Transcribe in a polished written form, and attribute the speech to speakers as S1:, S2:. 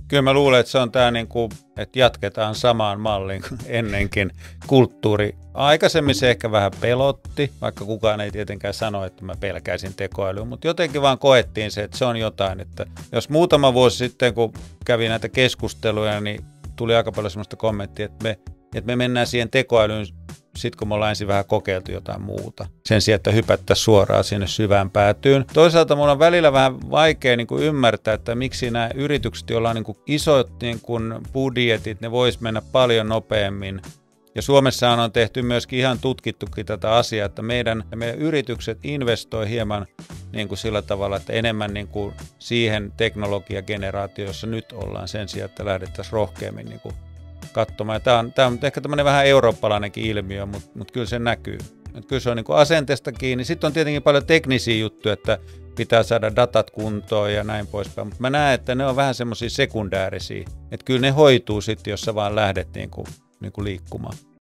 S1: Kyllä mä luulen, että se on tämä, että jatketaan samaan malliin kuin ennenkin kulttuuri. Aikaisemmin se ehkä vähän pelotti, vaikka kukaan ei tietenkään sano, että mä pelkäisin tekoälyä, mutta jotenkin vaan koettiin se, että se on jotain. Että jos muutama vuosi sitten, kun kävi näitä keskusteluja, niin tuli aika paljon sellaista kommenttia, että me mennään siihen tekoälyyn sitten, kun me ollaan ensin vähän kokeiltu jotain muuta. Sen sijaan, että hypättäisiin suoraan sinne syvään päätyyn. Toisaalta mun on välillä vähän vaikea ymmärtää, että miksi nämä yritykset, joilla on isot budjetit, ne vois mennä paljon nopeammin. Ja Suomessahan on tehty myöskin ihan tutkittukin tätä asiaa, että meidän yritykset investoi hieman sillä tavalla, että enemmän siihen teknologiageneraatioon, jossa nyt ollaan, sen sijaan, että lähdettäisiin rohkeammin katsomaan. Tämä on ehkä tämmöinen vähän eurooppalainenkin ilmiö, mutta kyllä se näkyy. Että kyllä se on asenteesta kiinni. Sitten on tietenkin paljon teknisiä juttuja, että pitää saada datat kuntoon ja näin poispäin. Mutta mä näen, että ne on vähän semmoisia sekundäärisiä. Että kyllä ne hoituu sitten, jos sä vaan lähdet liikkumaan.